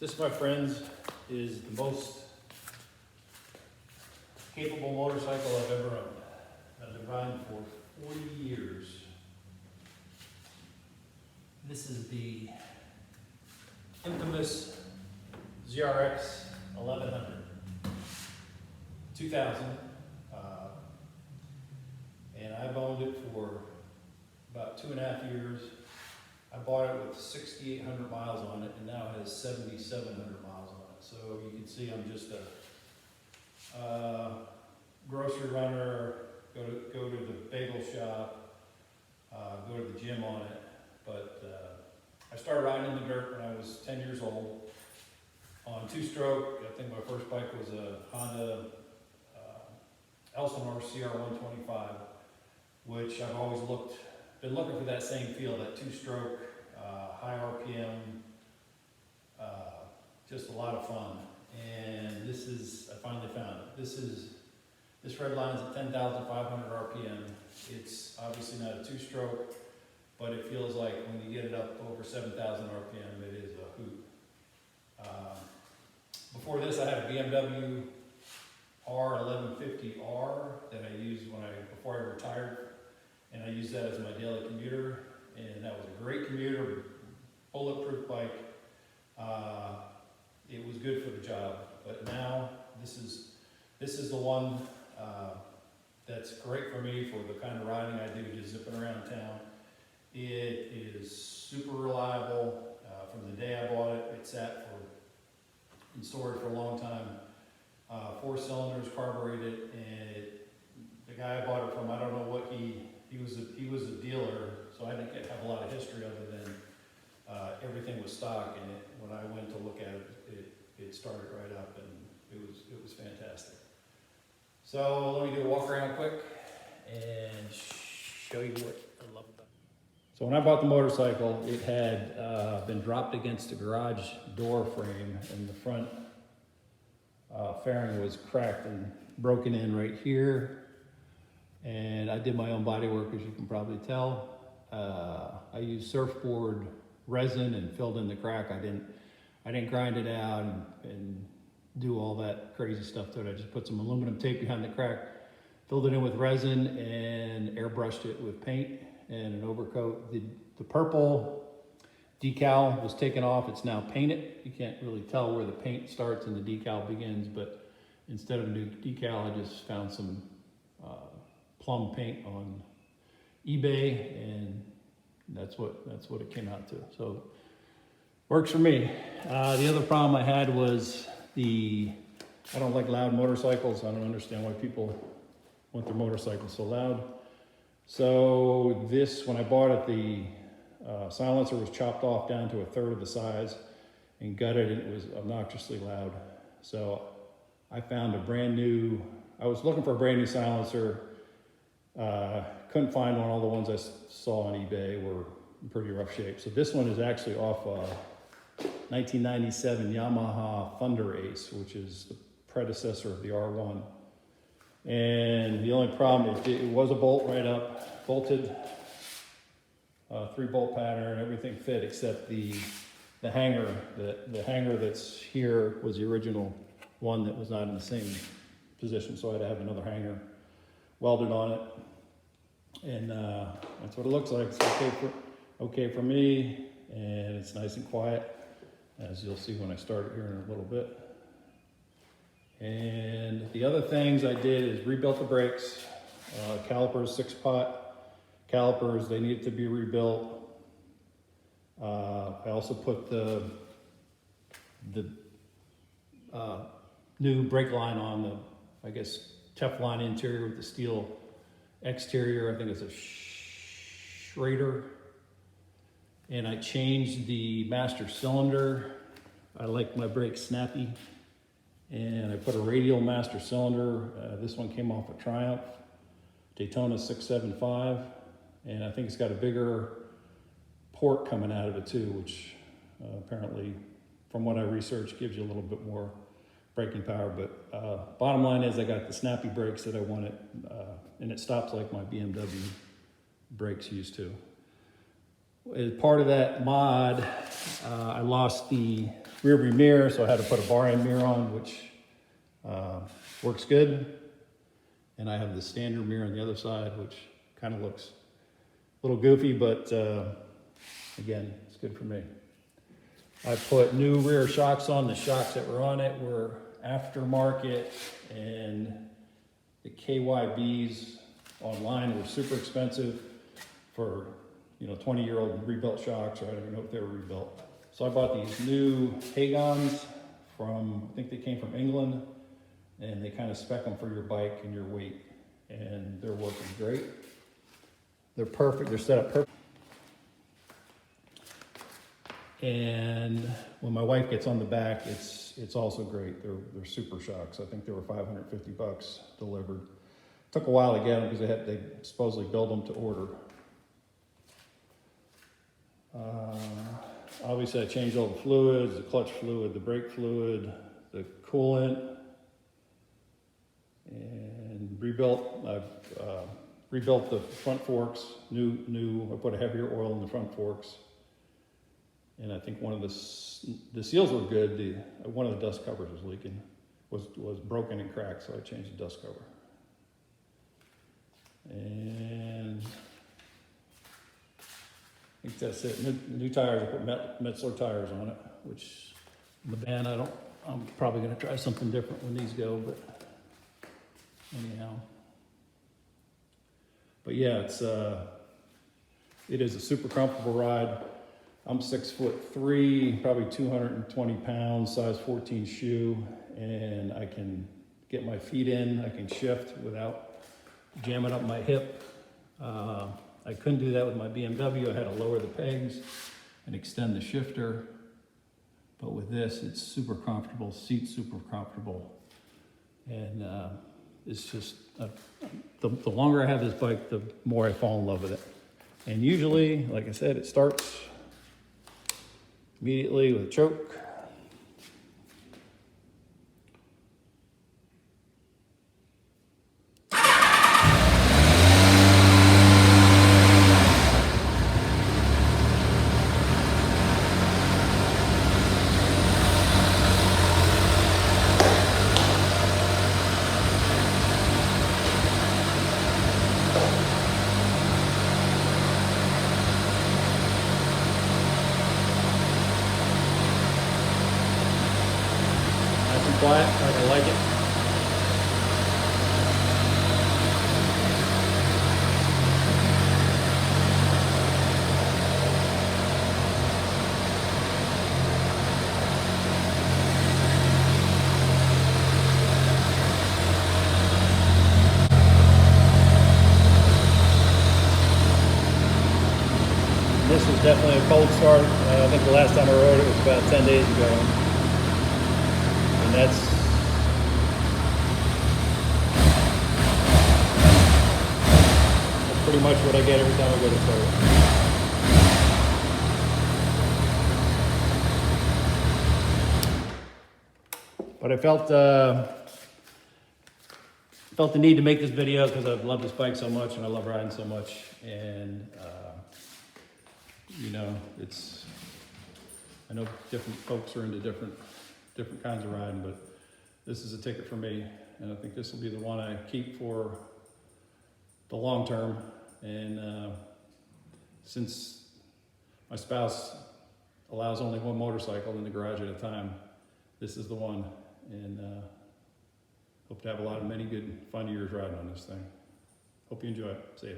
This, my friends, is the most capable motorcycle I've ever owned. I've been riding for 40 years. This is the infamous ZRX1100, 2000, and I've owned it for about 2.5 years. I bought it with 6,800 miles on it, and now it has 7,700 miles on it. So you can see I'm just a grocery runner, go to the bagel shop, go to the gym on it. But I started riding in the dirt when I was 10 years old on two-stroke. I think my first bike was a Honda Elsinore CR125, which I've always been looking for that same feel, that two-stroke, high RPM, just a lot of fun. And I finally found it. This red line is at 10,500 RPM. It's obviously not a two-stroke, but it feels like when you get it up over 7,000 RPM, it is a hoot. Before this, I had a BMW R1150R that I used before I retired. And I used that as my daily commuter, and that was a great commuter, bulletproof bike. It was good for the job, but now this is the one that's great for me for the kind of riding I do, just zipping around town. It is super reliable. From the day I bought it, it sat in storage for a long time. 4 cylinders, carbureted, and the guy I bought it from, I don't know what he was a dealer, so I didn't have a lot of history other than everything was stock, and when I went to look at it started right up, and it was fantastic. So let me do a walk around quick and show you what I love about it. So when I bought the motorcycle, it had been dropped against a garage door frame, and the front fairing was cracked and broken in right here. And I did my own body work, as you can probably tell. I used surfboard resin and filled in the crack. I didn't grind it out and do all that crazy stuff to it. I just put some aluminum tape behind the crack, filled it in with resin, and airbrushed it with paint and an overcoat. The purple decal was taken off. It's now painted. You can't really tell where the paint starts and the decal begins, but instead of a new decal, I just found some plum paint on eBay, and that's what it came out to. So works for me. The other problem I had was I don't like loud motorcycles. I don't understand why people want their motorcycles so loud. So when I bought it, the silencer was chopped off down to 1/3 of the size and gutted, and it was obnoxiously loud. So I found I was looking for a brand new silencer. Couldn't find one. All the ones I saw on eBay were in pretty rough shape. So this one is actually off a 1997 Yamaha Thunder Ace, which is the predecessor of the R1. And the only problem is it was a bolt right up, bolted, 3-bolt pattern, everything fit except the hanger. The hanger that's here was the original one that was not in the same position, so I had to have another hanger welded on it, and that's what it looks like. It's okay for me, and it's nice and quiet, as you'll see when I start it here in a little bit. And the other things I did is rebuilt the brakes, calipers, 6-pot calipers. They needed to be rebuilt. I also put the new brake line on the, I guess, Teflon interior with the steel exterior. I think it's a Schrader. And I changed the master cylinder. I like my brakes snappy. And I put a radial master cylinder. This one came off a Triumph Daytona 675. And I think it's got a bigger port coming out of it too, which apparently, from what I researched, gives you a little bit more braking power. But bottom line is I got the snappy brakes that I wanted, and it stops like my BMW brakes used to. As part of that mod, I lost the rear view mirror, so I had to put a bar end mirror on, which works good. And I have the standard mirror on the other side, which kind of looks a little goofy, but again, it's good for me. I put new rear shocks on. The shocks that were on it were aftermarket, and the KYBs online were super expensive for, 20-year-old rebuilt shocks, or I don't even know if they were rebuilt. So I bought these new Hagons from, I think they came from England, and they kind of spec them for your bike and your weight, and they're working great. They're perfect, they're set up perfect. And when my wife gets on the back, it's also great. They're super shocks. I think they were $550 delivered. Took a while to get them because they supposedly build them to order. Obviously I changed all the fluids, the clutch fluid, the brake fluid, the coolant, and I've rebuilt the front forks, I put a heavier oil in the front forks. And I think one of the seals were good. One of the dust covers was leaking, was broken and cracked, so I changed the dust cover. And I think that's it. New tires, I put Metzler tires on it, which in the van I'm probably gonna try something different when these go, but anyhow. But yeah, it is a super comfortable ride. I'm 6'3", probably 220 pounds, size 14 shoe, and I can get my feet in, I can shift without jamming up my hip. I couldn't do that with my BMW. I had to lower the pegs and extend the shifter. But with this, it's super comfortable, seat's super comfortable. And it's just, the longer I have this bike, the more I fall in love with it. And usually, like I said, it starts immediately with a choke. Quiet, like I like it. This was definitely a cold start. I think the last time I rode it was about 10 days ago. And that's pretty much what I get every time I go to tow. But I felt the need to make this video because I've loved this bike so much and I love riding so much. And I know different folks are into different kinds of riding, but this is a ticket for me, and I think this will be the one I keep for the long term. And since my spouse allows only one motorcycle in the garage at a time, this is the one. And hope to have many good fun years riding on this thing. Hope you enjoy it. See ya.